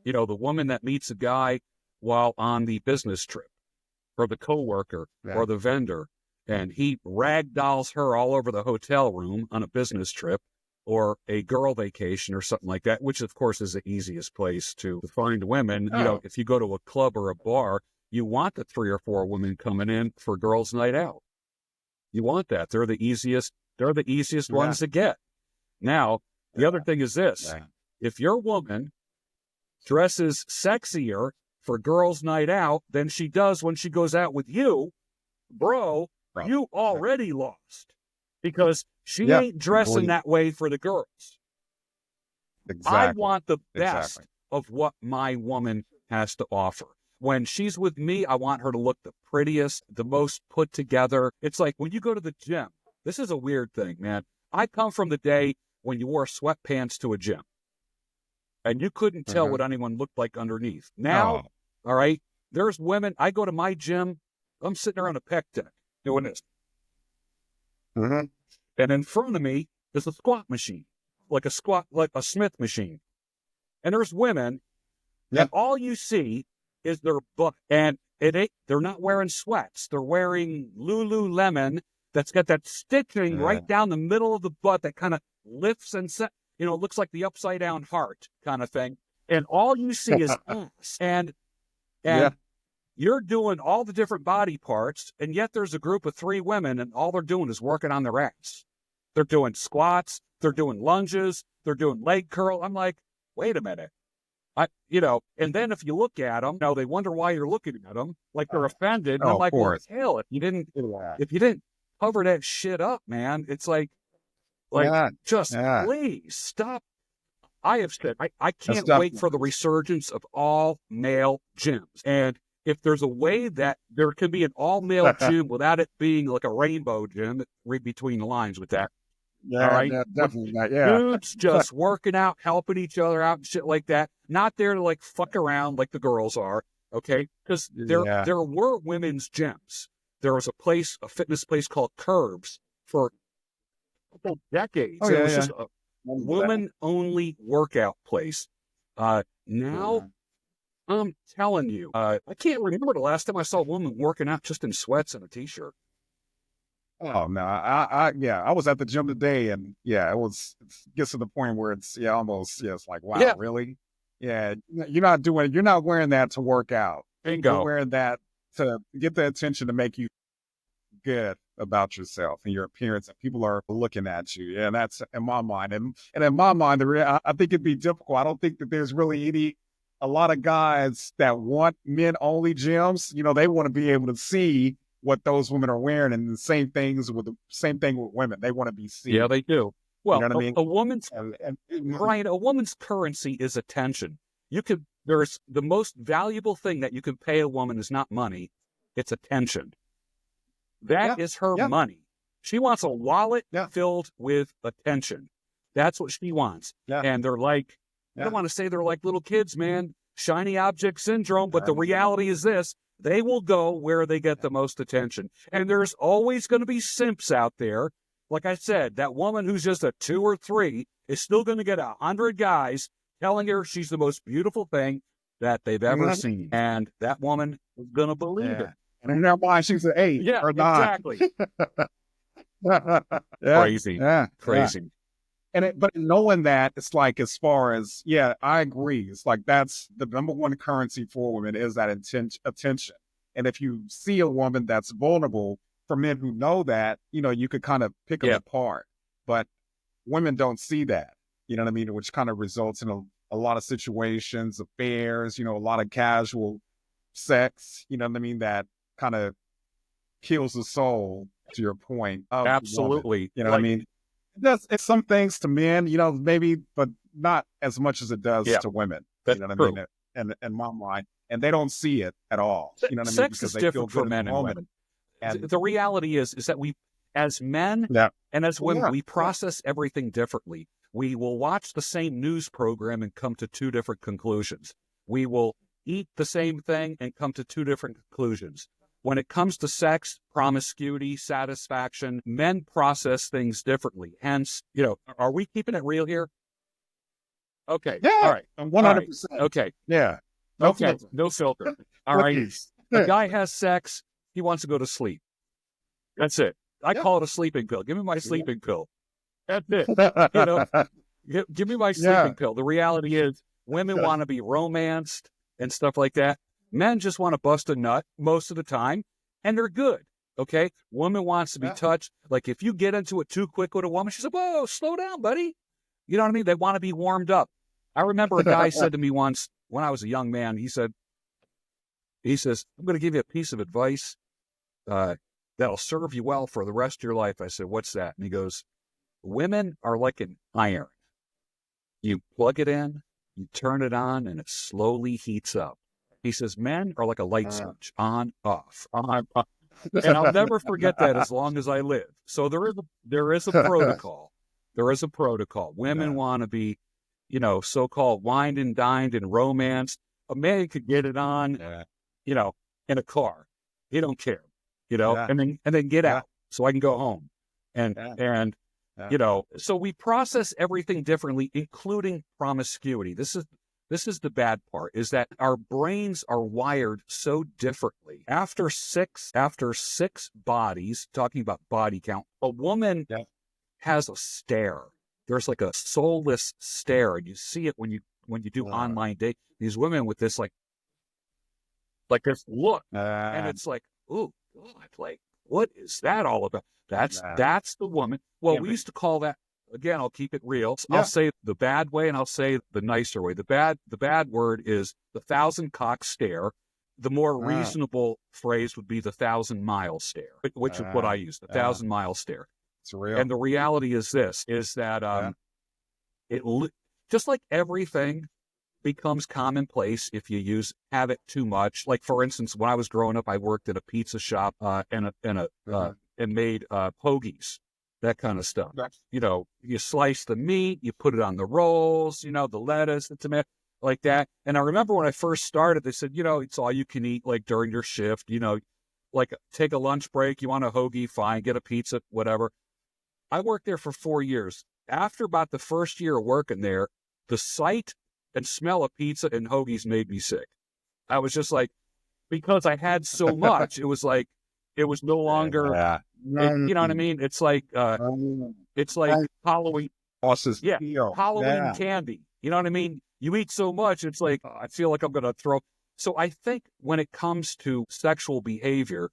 the woman that meets a guy while on the business trip, or the coworker, or the vendor. and he ragdolls her all over the hotel room on a business trip or a girl vacation or something like that, which of course is the easiest place to find women. You know, if you go to a club or a bar, you want the 3 or 4 women coming in for girls' night out. You want that. They're the easiest ones to get. Now, the other thing is this. If your woman dresses sexier for girls' night out than she does when she goes out with you, bro, you already lost. Because she ain't dressing that way for the girls. I want the best of what my woman has to offer. When she's with me, I want her to look the prettiest, the most put together. It's like when you go to the gym, this is a weird thing, man. I come from the day when you wore sweatpants to a gym and you couldn't tell what anyone looked like underneath. Now, all right, there's women. I go to my gym. I'm sitting around a pec deck doing this. And in front of me is a squat machine, like a Smith machine. And there's women, and all you see is their butt. And they're not wearing sweats. They're wearing Lululemon that's got that stitching right down the middle of the butt that kind of lifts and looks like the upside down heart kind of thing. And all you see is ass. And you're doing all the different body parts, and yet there's a group of 3 women, and all they're doing is working on their ass. They're doing squats, they're doing lunges, they're doing leg curl. I'm like, wait a minute. And then if you look at them, they wonder why you're looking at them, like they're offended. And I'm like, well, hell, if you didn't cover that shit up, man, it's like, please stop. I have said, I can't wait for the resurgence of all male gyms. And if there's a way that there can be an all male gym without it being like a rainbow gym, read between the lines with that. All right. Definitely not. Dudes just working out, helping each other out and shit like that. Not there to like fuck around like the girls are. Okay. Because there were women's gyms. There was a fitness place called Curbs for a couple decades. It was just a woman only workout place. Now I'm telling you, I can't remember the last time I saw a woman working out just in sweats and a t-shirt. Oh no, I was at the gym today, and it gets to the point where it's it's like, wow, really? Yeah, you're not wearing that to work out. Bingo. You're wearing that to get the attention to make you good about yourself and your appearance, and people are looking at you. Yeah, that's in my mind, and in my mind, I think it'd be difficult. I don't think that there's really a lot of guys that want men only gyms. They want to be able to see what those women are wearing, and the same thing with women. They want to be seen. Yeah, they do. Well, you know what I mean? A woman's currency is attention. There's the most valuable thing that you can pay a woman is not money, it's attention. That is her money. She wants a wallet filled with attention. That's what she wants. And they're like, I don't want to say they're like little kids, man, shiny object syndrome, but the reality is this. They will go where they get the most attention. And there's always going to be simps out there. Like I said, that woman who's just a 2 or 3 is still going to get 100 guys telling her she's the most beautiful thing that they've ever seen. And that woman is going to believe it. And in their mind, she's an 8 or 9. Exactly. Crazy. Crazy. But knowing that, it's like, as far as, I agree. It's like, that's the number one currency for women is that attention. And if you see a woman that's vulnerable, for men who know that, you could kind of pick them apart. But women don't see that, you know what I mean? Which kind of results in a lot of situations, affairs, a lot of casual sex, you know what I mean? That kind of kills the soul, to your point. Absolutely. You know what I mean? It's some things to men, maybe, but not as much as it does to women. That's you know what true. I mean? And in my mind, and they don't see it at all. You know what I mean? Sex Because is they different feel for good men in the and moment. women. And the reality is that we, as men and as women, we process everything differently. We will watch the same news program and come to 2 different conclusions. We will eat the same thing and come to 2 different conclusions. When it comes to sex, promiscuity, satisfaction, men process things differently. Hence, are we keeping it real here? Okay. Yeah. All right. 100%. Okay. Yeah. No filter. All right. A guy has sex. He wants to go to sleep. That's it. I call it a sleeping pill. Give me my sleeping pill. That's it. You know, give me my sleeping pill. The reality is women want to be romanced and stuff like that. Men just want to bust a nut most of the time, and they're good. Okay? Woman wants to be touched. Like, if you get into it too quick with a woman, she's like, whoa, slow down, buddy. You know what I mean? They want to be warmed up. I remember a guy said to me once when I was a young man, he says, I'm going to give you a piece of advice that'll serve you well for the rest of your life. I said, what's that? And he goes, women are like an iron. You plug it in, you turn it on, and it slowly heats up. He says, men are like a light switch, on, off, on, off. And I'll never forget that as long as I live. So there is a protocol. There is a protocol. Women want to be, so-called wined and dined and romanced. A man could get it on, in a car. He don't care, and then get out so I can go home. And so we process everything differently, including promiscuity. This is the bad part, is that our brains are wired so differently. After six bodies, talking about body count, a woman has a stare. There's like a soulless stare, and you see it when you do online date. These women with this like this look, and it's like, oh God, like, what is that all about? That's the woman. Well, we used to call that, again, I'll keep it real. I'll say the bad way and I'll say the nicer way. The bad word is the 1,000-cock stare. The more reasonable phrase would be the 1,000-mile stare, which is what I use, the 1,000-mile stare. It's real. And the reality is this, is that just like everything becomes commonplace if you have it too much. Like, for instance, when I was growing up, I worked at a pizza shop and made hoagies, that kind of stuff. You slice the meat, you put it on the rolls, the lettuce, the tomato, like that. And I remember when I first started, they said, it's all you can eat, like, during your shift, like, take a lunch break, you want a hoagie, fine, get a pizza, whatever. I worked there for 4 years. After about the first year of working there, the sight and smell of pizza and hoagies made me sick. I was just like, because I had so much, it was like, it was no longer, you know what I mean? It's like Halloween. Halloween candy. You know what I mean? You eat so much, it's like, I feel like I'm going to throw. So I think when it comes to sexual behavior,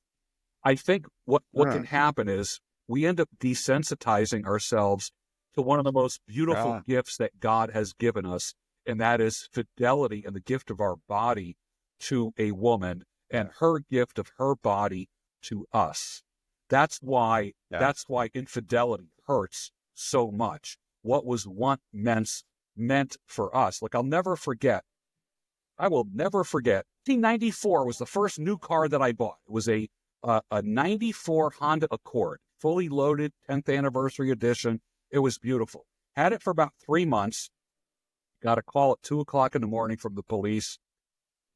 I think what can happen is we end up desensitizing ourselves to one of the most beautiful gifts that God has given us, and that is fidelity and the gift of our body to a woman and her gift of her body to us. That's why infidelity hurts so much. What was once meant for us. Like, I will never forget. 1994 was the first new car that I bought. It was a 94 Honda Accord, fully loaded, 10th anniversary edition. It was beautiful. Had it for about 3 months. Got a call at 2:00 in the morning from the police.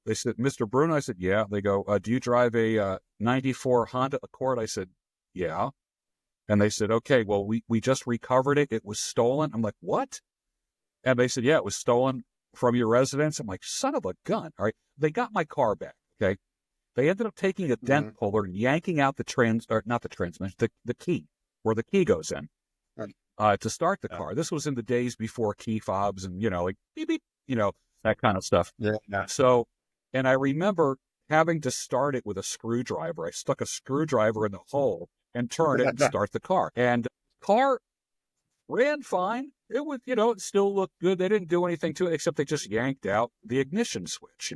They said, Mr. Bruno? I said, yeah. They go, do you drive a 94 Honda Accord? I said, yeah. And they said, okay, well, we just recovered it. It was stolen. I'm like, what? And they said, yeah, it was stolen from your residence. I'm like, son of a gun. All right. They got my car back. Okay. They ended up taking a dent puller and yanking out the key, where the key goes in. To start the car. This was in the days before key fobs and, like beep, beep, that kind of stuff. Yeah. So, and I remember having to start it with a screwdriver. I stuck a screwdriver in the hole and turned it and start the car. And the car ran fine. It was, it still looked good. They didn't do anything to it except they just yanked out the ignition switch,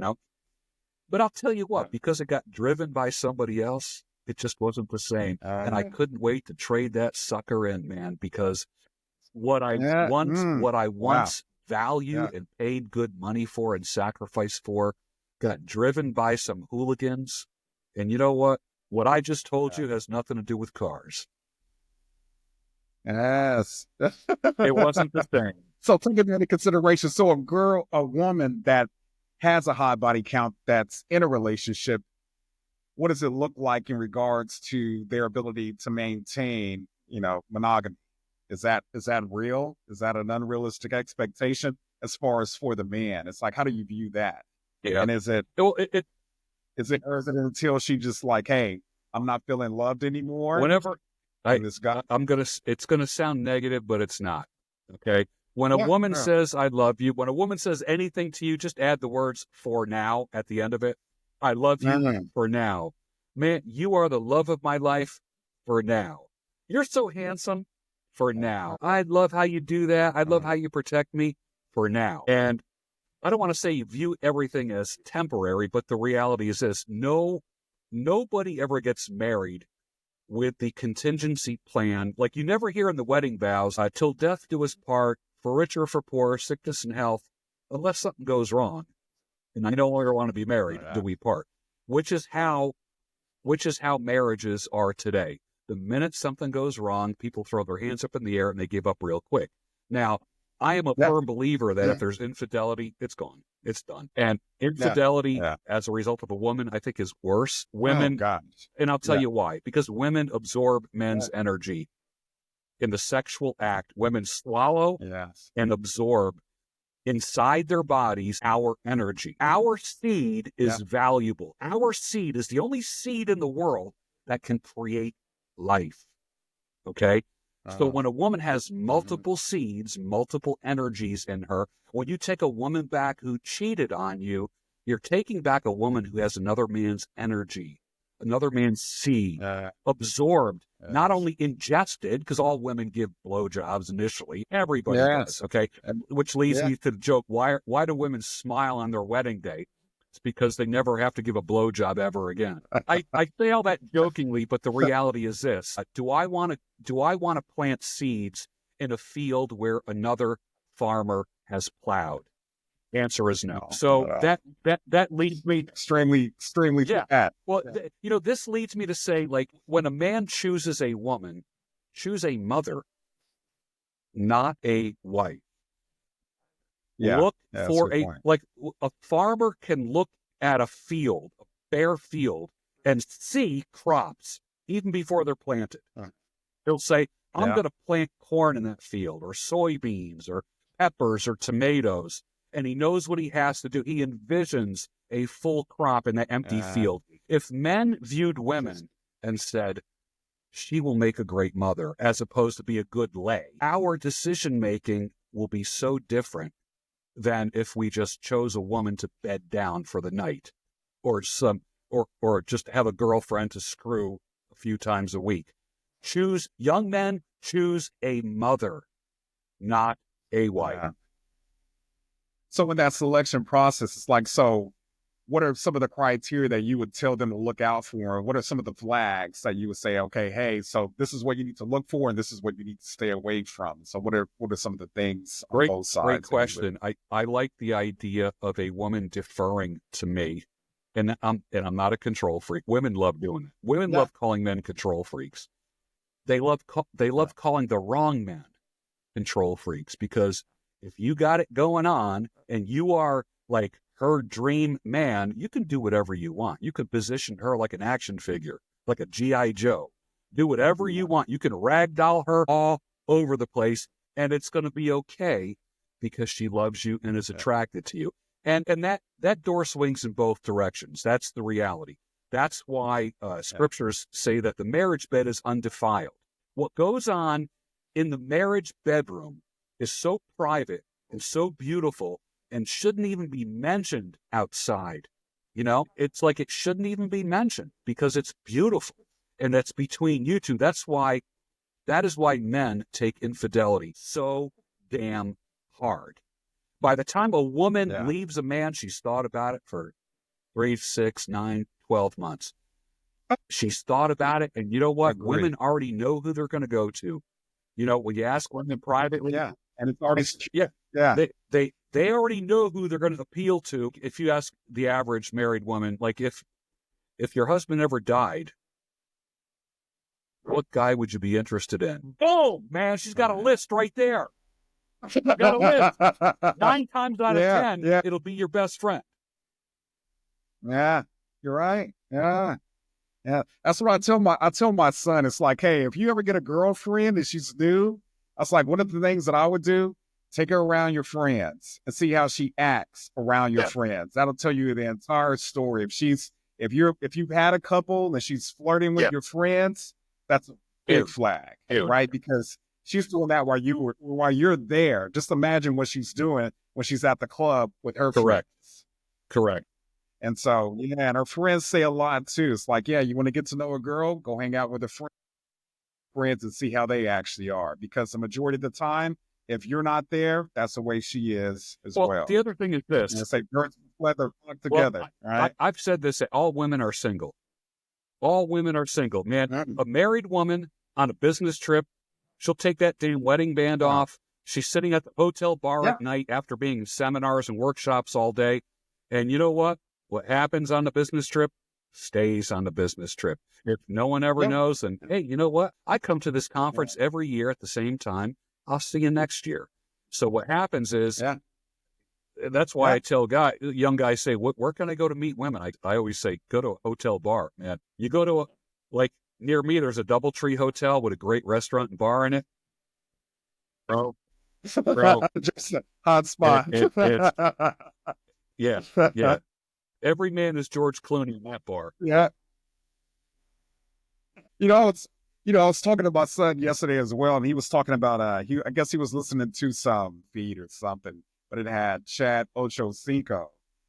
But I'll tell you what, because it got driven by somebody else, it just wasn't the same. And I couldn't wait to trade that sucker in, man, because what I once valued and paid good money for and sacrificed for got driven by some hooligans. And you know what? What I just told you has nothing to do with cars. Yes. It wasn't the thing. So taking that into consideration, so a woman that has a high body count that's in a relationship, what does it look like in regards to their ability to maintain, monogamy? Is that real? Is that an unrealistic expectation as far as for the man? It's like, how do you view that? Yeah. And is it, well, or is it until she just like, hey, I'm not feeling loved anymore. Whenever It's gonna sound negative, but it's not. Okay. When a woman says I love you, when a woman says anything to you, just add the words "for now" at the end of it. I love you for now. Man, you are the love of my life for now. You're so handsome for now. I love how you do that. I love how you protect me for now. And I don't want to say you view everything as temporary, but the reality is this: nobody ever gets married with the contingency plan. Like you never hear in the wedding vows, till death do us part, for richer or for poor, sickness and health, unless something goes wrong, and I no longer want to be married, do we part? Which is how marriages are today. The minute something goes wrong, people throw their hands up in the air and they give up real quick. Now, I am a firm believer that if there's infidelity, it's gone. It's done. And infidelity as a result of a woman, I think, is worse. Women, and I'll tell you why. Because women absorb men's energy. In the sexual act, women swallow and absorb inside their bodies our energy. Our seed is valuable. Our seed is the only seed in the world that can create life. Okay? So when a woman has multiple seeds, multiple energies in her, when you take a woman back who cheated on you, you're taking back a woman who has another man's energy, another man's seed, absorbed, not only ingested, because all women give blowjobs initially. Everybody does, okay? Which leads me to the joke, why do women smile on their wedding day? It's because they never have to give a blowjob ever again. I say all that jokingly, but the reality is this: do I want to plant seeds in a field where another farmer has plowed? Answer is no. So that leads me extremely bad. Well, this leads me to say, like, when a man chooses a woman, choose a mother, not a wife. Look for a farmer can look at a field, a bare field, and see crops even before they're planted. He'll say, I'm going to plant corn in that field, or soybeans, or peppers, or tomatoes. And he knows what he has to do. He envisions a full crop in that empty field. If men viewed women and said, she will make a great mother, as opposed to be a good lay, our decision-making will be so different than if we just chose a woman to bed down for the night, or just have a girlfriend to screw a few times a week. Young men, choose a mother, not a wife. So in that selection process, it's like, so what are some of the criteria that you would tell them to look out for? What are some of the flags that you would say, okay, hey, so this is what you need to look for, and this is what you need to stay away from? So what are some of the things on both sides? Great question. I like the idea of a woman deferring to me, and I'm not a control freak. Women love doing it. Women love calling men control freaks. They love calling the wrong men control freaks, because if you got it going on and you are like her dream man, you can do whatever you want. You can position her like an action figure, like a G.I. Joe. Do whatever you want. You can ragdoll her all over the place, and it's going to be okay because she loves you and is attracted to you. And that door swings in both directions. That's the reality. That's why scriptures say that the marriage bed is undefiled. What goes on in the marriage bedroom is so private and so beautiful and shouldn't even be mentioned outside. It's like it shouldn't even be mentioned because it's beautiful and that's between you two. That is why men take infidelity so damn hard. By the time a woman leaves a man, she's thought about it for 3, 6, 9, 12 months. She's thought about it, and you know what? Women already know who they're going to go to. When you ask women privately, and it's already they already know who they're going to appeal to. If you ask the average married woman, like if your husband ever died, what guy would you be interested in? Oh man, she's got a list right there. She's got a list. 9 times out of 10, it'll be your best friend. Yeah, you're right. Yeah. That's what I tell my son. It's like, hey, if you ever get a girlfriend and she's new, that's like one of the things that I would do. Take her around your friends and see how she acts around your friends. That'll tell you the entire story. If she's If you've had a couple and she's flirting with your friends, that's a big flag, right? Because she's doing that while you're there. Just imagine what she's doing when she's at the club with her friends. Correct. And so, and her friends say a lot too. It's like, you want to get to know a girl, go hang out with her friends and see how they actually are. Because the majority of the time, if you're not there, that's the way she is as well. The other thing is this. And it's like birds of feather flock together, right? I've said this, all women are single. All women are single. Man, a married woman on a business trip, she'll take that damn wedding band off. She's sitting at the hotel bar at night after being in seminars and workshops all day. And you know what? What happens on the business trip stays on the business trip. If no one ever knows, then, hey, you know what? I come to this conference every year at the same time. I'll see you next year. So what happens is, that's why I tell young guys say, where can I go to meet women? I always say, go to a hotel bar, man. You go to like near me, there's a DoubleTree hotel with a great restaurant and bar in it. Bro. Just a hot spot. Yeah. Every man is George Clooney in that bar. Yeah. I was talking to my son yesterday as well, and he was talking about, I guess he was listening to some feed or something, but it had Chad Ochocinco.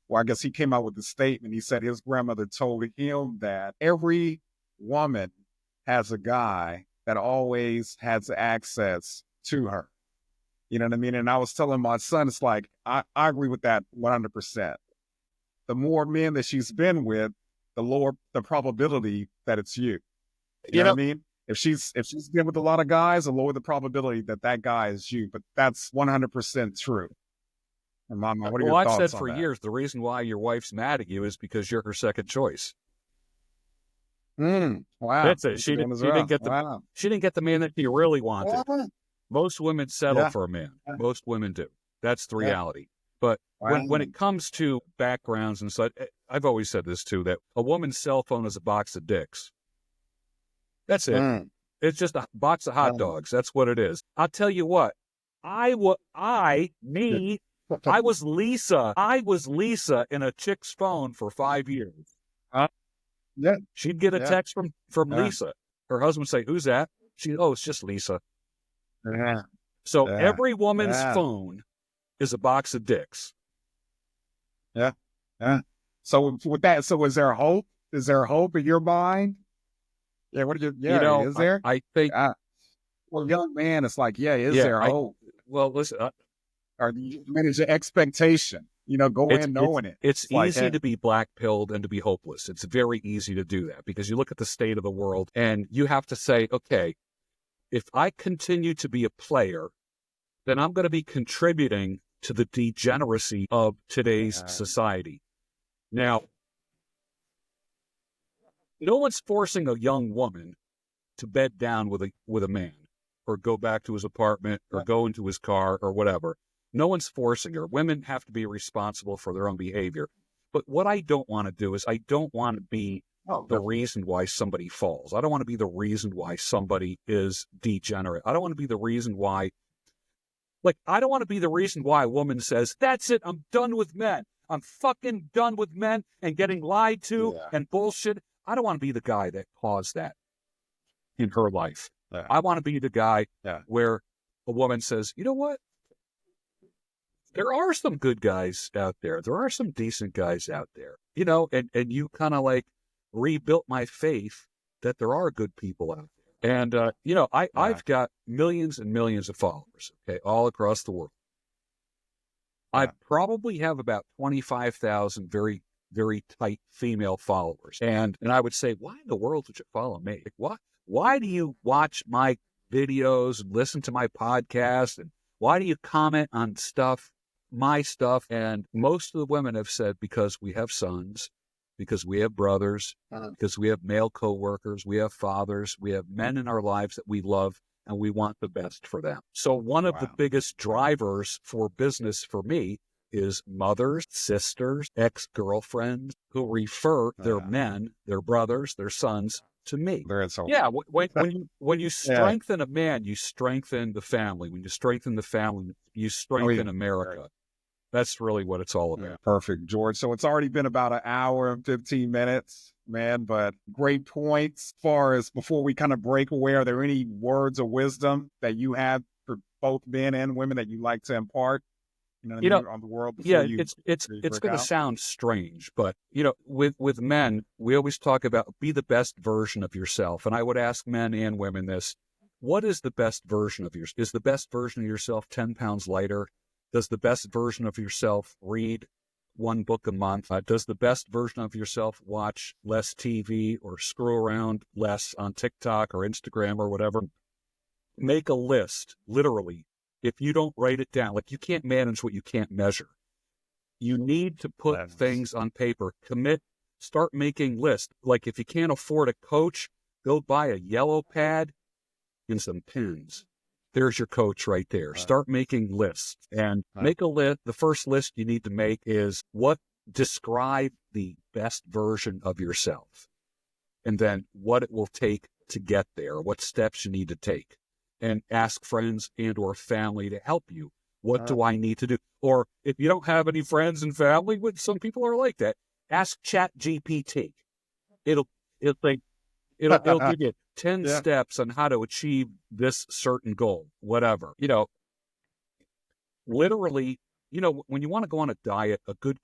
Well, I guess he came out with the statement. He said his grandmother told him that every woman has a guy that always has access to her. You know what I mean? And I was telling my son, it's like, I agree with that 100%. The more men that she's been with, the lower the probability that it's you. You know what I mean? If she's been with a lot of guys, the lower the probability that guy is you. But that's 100% true. And Mama, what are your thoughts on that? I've said for years, the reason why your wife's mad at you is because you're her second choice. Wow. That's it. She didn't get the man that she really wanted. Most women settle for a man. Most women do. That's the reality. But when it comes to backgrounds and such, I've always said this too, that a woman's cell phone is a box of dicks. That's it. It's just a box of hot dogs. That's what it is. I'll tell you what. I was Lisa. I was Lisa in a chick's phone for 5 years. She'd get a text from Lisa. Her husband would say, "Who's that?" It's just Lisa. So every woman's phone is a box of dicks. So with that, is there hope? Is there hope in your mind? Yeah, what do you? Is there? I think. Young man, it's like, is there hope? Well, listen. Or you manage the expectation. Go in knowing it. It's easy to be black-pilled and to be hopeless. It's very easy to do that because you look at the state of the world and you have to say, okay, if I continue to be a player, then I'm going to be contributing to the degeneracy of today's society. Now, no one's forcing a young woman to bed down with a man or go back to his apartment or go into his car or whatever. No one's forcing her. Women have to be responsible for their own behavior. But what I don't want to do is I don't want to be the reason why somebody falls. I don't want to be the reason why somebody is degenerate. I don't want to be the reason why, I don't want to be the reason why a woman says, that's it, I'm done with men. I'm fucking done with men and getting lied to and bullshit. I don't want to be the guy that caused that in her life. I want to be the guy where a woman says, you know what? There are some good guys out there. There are some decent guys out there, and you kind of rebuilt my faith that there are good people out there. And, I've got millions and millions of followers, all across the world. I probably have about 25,000 very, very tight female followers. And I would say, why in the world would you follow me? Why do you watch my videos and listen to my podcast? And why do you comment on my stuff? And most of the women have said, because we have sons, because we have brothers, because we have male coworkers, we have fathers, we have men in our lives that we love, and we want the best for them. So one of the biggest drivers for business for me is mothers, sisters, ex-girlfriends who refer their men, their brothers, their sons to me. When you strengthen a man, you strengthen the family. When you strengthen the family, you strengthen America. That's really what it's all about. Yeah, perfect, George. So it's already been about an hour and 15 minutes, man, but great points. As far as before we kind of break away, are there any words of wisdom that you have for both men and women that you like to impart, on the world before it's going to sound strange, but with men, we always talk about be the best version of yourself. And I would ask men and women this: what is the best version of yourself? Is the best version of yourself 10 pounds lighter? Does the best version of yourself read 1 book a month? Does the best version of yourself watch less TV or screw around less on TikTok or Instagram or whatever? Make a list, literally. If you don't write it down, like, you can't manage what you can't measure. You need to put things on paper. Commit, start making lists. Like, if you can't afford a coach, go buy a yellow pad and some pens. There's your coach right there. Start making lists and make a list. The first list you need to make is describe the best version of yourself, and then what it will take to get there, what steps you need to take, and ask friends and or family to help you. What do I need to do? Or if you don't have any friends and family, some people are like that, ask ChatGPT. It'll give you 10 steps on how to achieve this certain goal, whatever. Literally, when you want to go on a diet, a good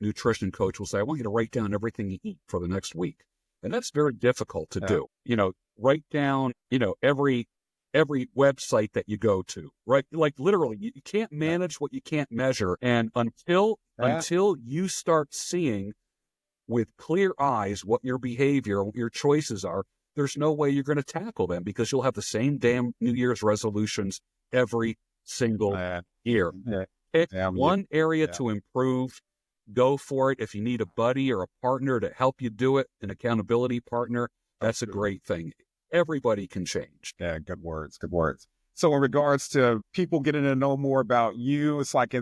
nutrition coach will say, I want you to write down everything you eat for the next week. And that's very difficult to do. Write down, every website that you go to, right? Like, literally, you can't manage what you can't measure. And until you start seeing with clear eyes what your behavior, what your choices are, there's no way you're going to tackle them, because you'll have the same damn New Year's resolutions every single year. Pick one area to improve. Go for it. If you need a buddy or a partner to help you do it, an accountability partner, that's a great thing. Everybody can change. Yeah, good words. So in regards to people getting to know more about you, it's like,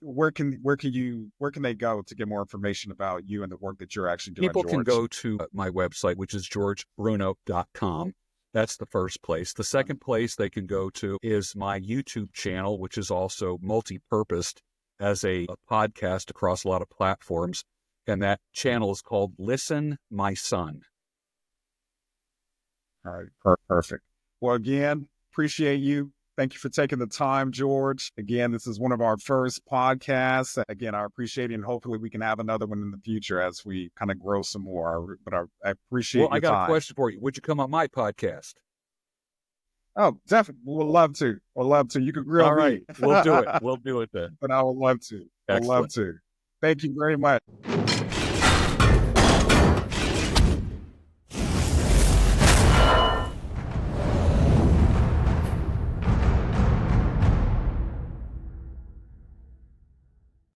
where can they go to get more information about you and the work that you're actually doing? People can go to my website, which is georgebruno.com. That's the first place. The second place they can go to is my YouTube channel, which is also multi-purposed as a podcast across a lot of platforms. And that channel is called Listen, My Son. All right, perfect. Well, again, appreciate you. Thank you for taking the time, George. Again, this is one of our first podcasts. Again, I appreciate it, and hopefully we can have another one in the future as we kind of grow some more. But I appreciate your time. Well, I got a question for you. Would you come on my podcast? Oh, definitely. We'll love to. You can grill me. All right, we'll do it. We'll do it then. But I would love to. Excellent. I'd love to. Thank you very much.